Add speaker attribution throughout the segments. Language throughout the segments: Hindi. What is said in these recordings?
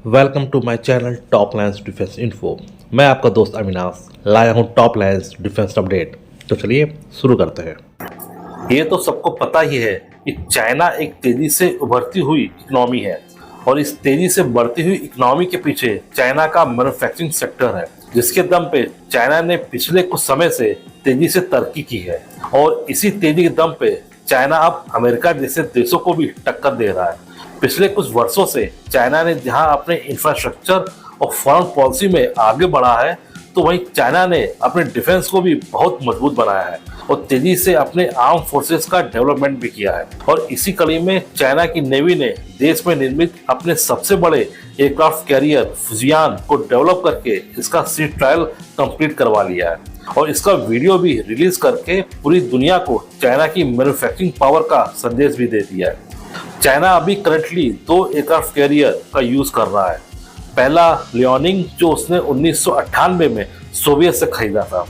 Speaker 1: Welcome to my channel top lines defence info. मैं आपका दोस्त अविनाश लाया हूं टॉप लाइन्स डिफेंस अपडेट। तो चलिए शुरू करते हैं। ये तो सबको पता ही है कि चाइना एक तेजी से उभरती हुई इकोनॉमी है और इस तेजी से बढ़ती हुई इकोनॉमी के पीछे चाइना का मैन्युफैक्चरिंग सेक्टर है, जिसके दम पे चाइना ने पिछले कुछ समय से तेजी से तरक्की की है। और इसी तेजी के दम पे चाइना अब अमेरिका जैसे देशों को भी टक्कर दे रहा है। पिछले कुछ वर्षों से चाइना ने जहां अपने इंफ्रास्ट्रक्चर और फॉरेन पॉलिसी में आगे बढ़ा है, तो वहीं चाइना ने अपने डिफेंस को भी बहुत मजबूत बनाया है और तेजी से अपने आर्म फोर्सेस का डेवलपमेंट भी किया है। और इसी कड़ी में चाइना की नेवी ने देश में निर्मित अपने सबसे बड़े एयरक्राफ्ट कैरियर फुजियान को डेवलप करके इसका सी ट्रायल कंप्लीट करवा लिया है और इसका वीडियो भी रिलीज करके पूरी दुनिया को चाइना की मैन्युफैक्चरिंग पावर का संदेश भी दे दिया है। चाइना अभी करंटली 2 एयरक्राफ्ट कैरियर का यूज कर रहा है। पहला लियोनिंग, जो उसने 1998 में सोवियत से खरीदा था,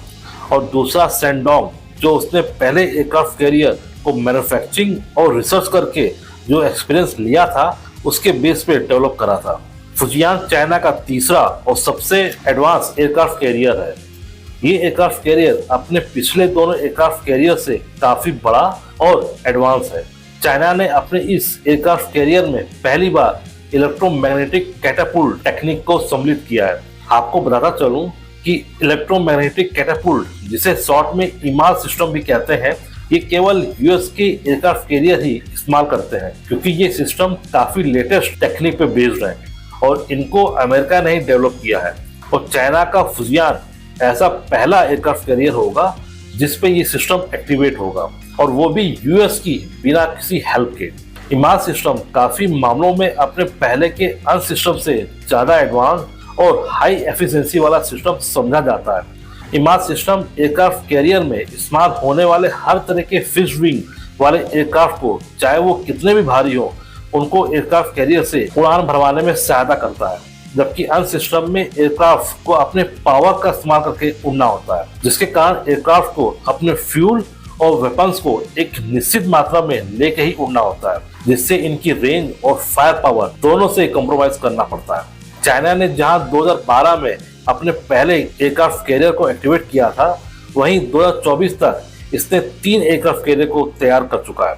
Speaker 1: और दूसरा सैंडोंग, जो उसने पहले एयरक्राफ्ट कैरियर को मैन्युफैक्चरिंग और रिसर्च करके जो एक्सपीरियंस लिया था उसके बेस पे डेवलप करा था। फुजियान चाइना का तीसरा और सबसे एडवांस एयरक्राफ्ट कैरियर है। ये एयरक्राफ्ट कैरियर अपने पिछले दोनों एयरक्राफ्ट कैरियर से काफी बड़ा और एडवांस है। चाइना ने अपने इस एयरक्राफ्ट कैरियर में पहली बार इलेक्ट्रोमैग्नेटिक कैटापुल्ट टेक्निक को सम्मिलित किया है। आपको बताता चलूं कि इलेक्ट्रोमैग्नेटिक कैटापुल्ट, जिसे शॉर्ट में इमाल सिस्टम भी कहते हैं, ये केवल यूएस के एयरक्राफ्ट कैरियर ही इस्तेमाल करते हैं, क्योंकि ये सिस्टम काफी लेटेस्ट टेक्निक पे बेस्ड है और इनको अमेरिका ने ही डेवलप किया है। और चाइना का फुजियान ऐसा पहला एयरक्राफ्ट कैरियर होगा जिसपे ये सिस्टम एक्टिवेट होगा, और वो भी यूएस की बिना किसी हेल्प के। इमाल सिस्टम काफी मामलों में अपने पहले के अन्य सिस्टम से ज्यादा एडवांस और हाई एफिशिएंसी वाला सिस्टम समझा जाता है। इमाल सिस्टम एयरक्राफ्ट कैरियर में इस्तेमाल होने वाले हर तरह के फिक्स्ड विंग वाले एयरक्राफ्ट को, चाहे वो कितने भी भारी हो, उनको एयरक्राफ्ट कैरियर से उड़ान भरवाने में सहायता करता है। जबकि अन्य सिस्टम में एयरक्राफ्ट को अपने पावर का इस्तेमाल करके उड़ना होता है, जिसके कारण एयरक्राफ्ट को अपने फ्यूल और वेपन्स को एक निश्चित मात्रा में लेके ही उड़ना होता है, जिससे इनकी रेंज और फायर पावर दोनों से कॉम्प्रोमाइज करना पड़ता है। चाइना ने जहां 2012 में अपने पहले एयरक्राफ्ट कैरियर को एक्टिवेट किया था, वहीं 2024 तक इसने 3 एयरक्राफ्ट कैरियर को तैयार कर चुका है।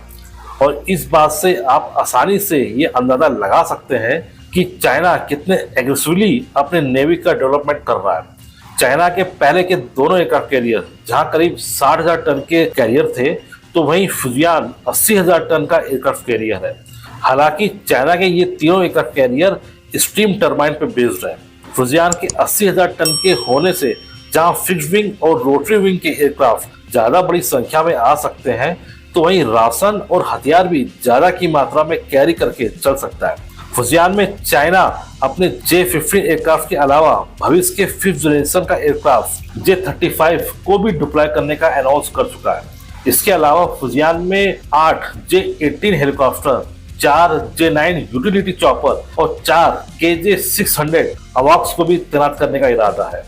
Speaker 1: और इस बात से आप आसानी से ये अंदाजा लगा सकते हैं कि चाइना कितने एग्रेसिवली अपने नेवी का डेवलपमेंट कर रहा है। चाइना के पहले के दोनों एयरक्राफ्ट कैरियर जहां करीब 60,000 टन के कैरियर थे, तो वहीं फुजियान 80,000 टन का एयरक्राफ्ट कैरियर है। हालांकि चाइना के ये तीनों एयरक्राफ्ट कैरियर स्टीम टरबाइन पे बेस्ड है। फुजियान के 80,000 टन के होने से जहां फिक्स्ड विंग और रोटरी विंग के एयरक्राफ्ट ज्यादा बड़ी संख्या में आ सकते हैं, तो वहीं राशन और हथियार भी ज्यादा की मात्रा में कैरी करके चल सकता है। फुजियान में चाइना अपने J-15 एयरक्राफ्ट के अलावा भविष्य के 5th जनरेशन का एयरक्राफ्ट J-35 को भी डिप्लॉय करने का अनाउंस कर चुका है। इसके अलावा फुजियान में 8 J-18 helicopter, 4 J-9 utility chopper और 4 KJ-600 अवॉक्स को भी तैनात करने का इरादा है।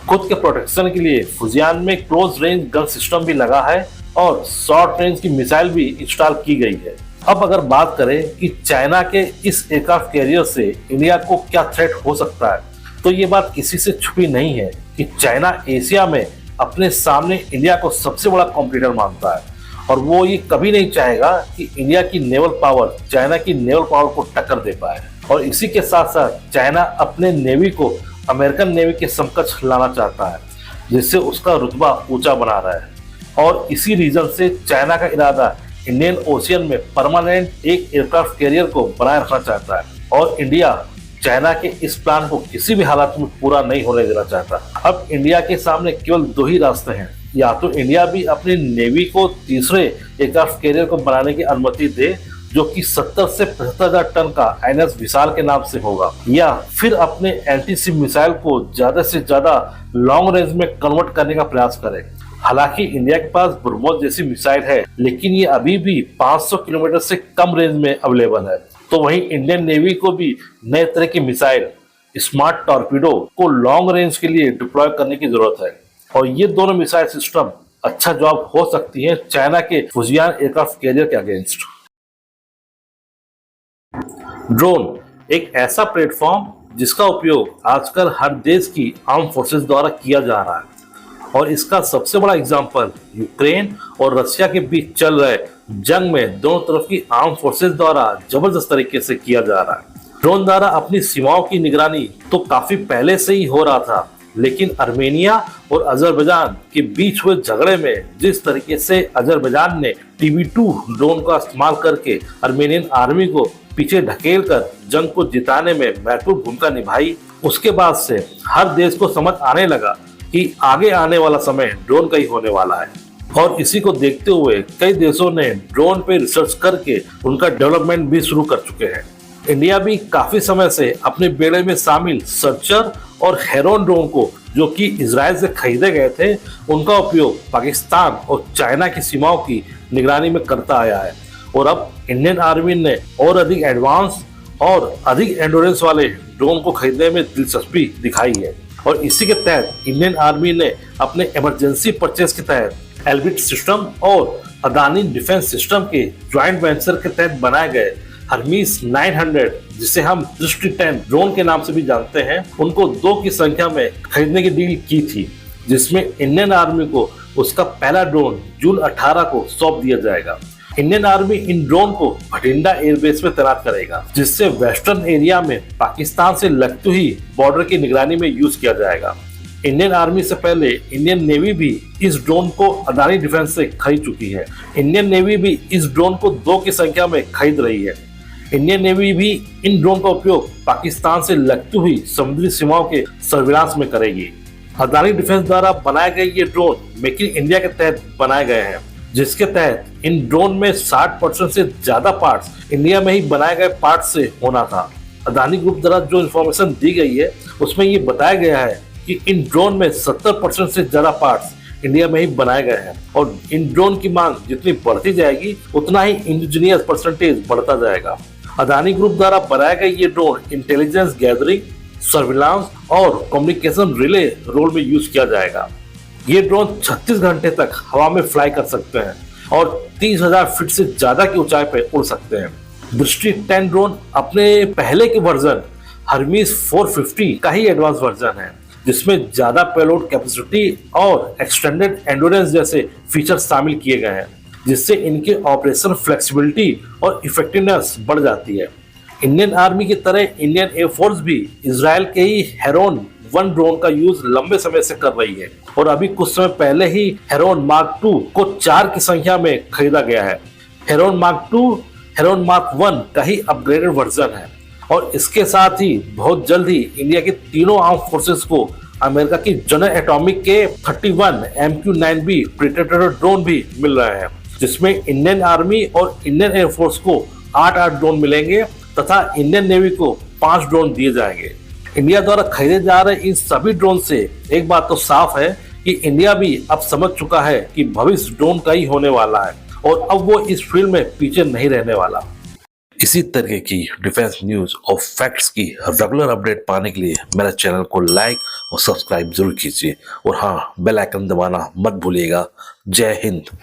Speaker 1: खुद के प्रोटेक्शन के लिए फुजियान में क्लोज रेंज गन सिस्टम भी लगा है और शॉर्ट रेंज की मिसाइल भी इंस्टॉल की गई है। अब अगर बात करें कि चाइना के इस एयरक्राफ्ट कैरियर से इंडिया को क्या थ्रेट हो सकता है, तो ये बात किसी से छुपी नहीं है कि चाइना एशिया में अपने सामने इंडिया को सबसे बड़ा कॉम्पिटिटर मानता है और वो ये कभी नहीं चाहेगा कि इंडिया की नेवल पावर चाइना की नेवल पावर को टक्कर दे पाए। और इसी के साथ साथ चाइना अपने नेवी को अमेरिकन नेवी के समकक्ष लाना चाहता है, जिससे उसका रुतबा ऊंचा बना रहा है। और इसी रीजन से चाइना का इरादा इंडियन ओशियन में परमानेंट एक एयरक्राफ्ट कैरियर को बनाए रखना चाहता है और इंडिया चाइना के इस प्लान को किसी भी हालात में पूरा नहीं होने देना चाहता। अब इंडिया के सामने केवल 2 ही रास्ते हैं, या तो इंडिया भी अपनी नेवी को तीसरे एयरक्राफ्ट कैरियर को बनाने की अनुमति दे, जो कि 70 से 75,000 टन का INS विशाल के नाम से होगा, या फिर अपने एंटी-शिप मिसाइल को ज्यादा से ज्यादा लॉन्ग रेंज में कन्वर्ट करने का प्रयास करे। हालांकि इंडिया के पास ब्रह्मोस जैसी मिसाइल है, लेकिन ये अभी भी 500 किलोमीटर से कम रेंज में अवेलेबल है। तो वहीं इंडियन नेवी को भी नए तरह की मिसाइल स्मार्ट टॉर्पीडो को लॉन्ग रेंज के लिए डिप्लॉय करने की जरूरत है और ये दोनों मिसाइल सिस्टम अच्छा जवाब हो सकती है चाइना के फुजियान एयरक्राफ्ट कैरियर के अगेंस्ट। ड्रोन एक ऐसा प्लेटफॉर्म जिसका उपयोग आजकल हर देश की आर्म फोर्सेस द्वारा किया जा रहा है। और इसका सबसे बड़ा एग्जाम्पल यूक्रेन और रशिया के बीच चल रहे जंग में दोनों तरफ की आर्म फोर्सेस द्वारा जबरदस्त तरीके से किया जा रहा है। ड्रोन द्वारा अपनी सीमाओं की निगरानी तो काफी पहले से ही हो रहा था, लेकिन अर्मेनिया और अजरबैजान के बीच हुए झगड़े में जिस तरीके से अजरबैजान ने TB2 ड्रोन का इस्तेमाल करके अर्मेनियन आर्मी को पीछे ढकेल कर जंग को जिताने में महत्वपूर्ण भूमिका निभाई, उसके बाद से हर देश को समझ आने लगा कि आगे आने वाला समय ड्रोन का ही होने वाला है। और इसी को देखते हुए कई देशों ने ड्रोन पे रिसर्च करके उनका डेवलपमेंट भी शुरू कर चुके हैं। इंडिया भी काफी समय से अपने बेड़े में शामिल सर्चर और हेरोन ड्रोन को, जो कि इजराइल से खरीदे गए थे, उनका उपयोग पाकिस्तान और चाइना की सीमाओं की निगरानी में करता आया है। और अब इंडियन आर्मी ने और अधिक एडवांस और अधिक एंडोरेंस वाले ड्रोन को खरीदने में दिलचस्पी दिखाई है। और इसी के तहत इंडियन आर्मी ने अपने इमरजेंसी परचेज के तहत एल्बिट सिस्टम और अदानी डिफेंस सिस्टम के ज्वाइंट वेंचर के तहत बनाए गए हर्मीस 900, जिसे हम दृष्टि 10 ड्रोन के नाम से भी जानते हैं, उनको 2 की संख्या में खरीदने की डील की थी, जिसमें इंडियन आर्मी को उसका पहला ड्रोन जून 18 को सौंप दिया जाएगा। इंडियन आर्मी इन ड्रोन को भटिंडा एयरबेस में तैनात करेगा, जिससे वेस्टर्न एरिया में पाकिस्तान से लगती हुई बॉर्डर की निगरानी में यूज किया जाएगा। इंडियन आर्मी से पहले इंडियन नेवी भी इस ड्रोन को अदानी डिफेंस से खरीद चुकी है। इंडियन नेवी भी इस ड्रोन को 2 की संख्या में खरीद रही है। इंडियन नेवी भी इन ड्रोन का उपयोग पाकिस्तान से लगती हुई समुद्री सीमाओं के सर्विलांस में करेगी। अदानी डिफेंस द्वारा बनाए गए ये ड्रोन मेक इन इंडिया के तहत बनाए गए हैं, जिसके तहत इन ड्रोन में 60% से ज्यादा पार्ट्स इंडिया में ही बनाए गए पार्ट्स से होना था। अदानी ग्रुप द्वारा जो इन्फॉर्मेशन दी गई है उसमें ये बताया गया है कि इन ड्रोन में 70% से ज्यादा पार्ट्स इंडिया में ही बनाए गए हैं। और इन ड्रोन की मांग जितनी बढ़ती जाएगी उतना ही इंडिजीनियस परसेंटेज बढ़ता जाएगा। अदानी ग्रुप द्वारा बनाए गए ये ड्रोन इंटेलिजेंस गैदरिंग, सर्विलांस और कम्युनिकेशन रिले रोल में यूज किया जाएगा। ये ड्रोन 36 घंटे तक हवा में फ्लाई कर सकते हैं और 30,000 फीट से ज्यादा की ऊंचाई पर उड़ सकते हैं। दृष्टि 10 ड्रोन अपने पहले के वर्जन हर्मीस 450 का ही एडवांस वर्जन है, जिसमें ज्यादा पेलोड कैपेसिटी और एक्सटेंडेड एंडोरेंस जैसे फीचर्स शामिल किए गए हैं, जिससे इनके ऑपरेशन फ्लेक्सिबिलिटी और इफेक्टिवनेस बढ़ जाती है। इंडियन आर्मी की तरह इंडियन एयरफोर्स भी इजराइल के ही हेरोन 1 ड्रोन का यूज लंबे समय से कर रही है और अभी कुछ समय पहले ही हेरोन मार्क 2 को 4 की संख्या में खरीदा गया है। हेरोन मार्क 2 हेरोन मार्क 1 का ही अपग्रेडेड वर्जन है और इसके साथ ही बहुत जल्द ही इंडिया के तीनों आर्म फोर्सेस को अमेरिका की जनरल एटॉमिक के 31 MQ-9B प्रीडेटर ड्रोन भी मिल रहे हैं, जिसमें इंडियन आर्मी और इंडियन एयरफोर्स को 8 ड्रोन मिलेंगे तथा इंडियन नेवी को 5 ड्रोन दिए जाएंगे। इंडिया द्वारा खरीदे जा रहे इन सभी ड्रोन से एक बात तो साफ है कि इंडिया भी अब समझ चुका है कि भविष्य ड्रोन का ही होने वाला है और अब वो इस फील्ड में पीछे नहीं रहने वाला। इसी तरह की डिफेंस न्यूज और फैक्ट्स की रेगुलर अपडेट पाने के लिए मेरे चैनल को लाइक और सब्सक्राइब जरूर कीजिए और हाँ, बेल आइकन दबाना मत भूलिएगा। जय हिंद।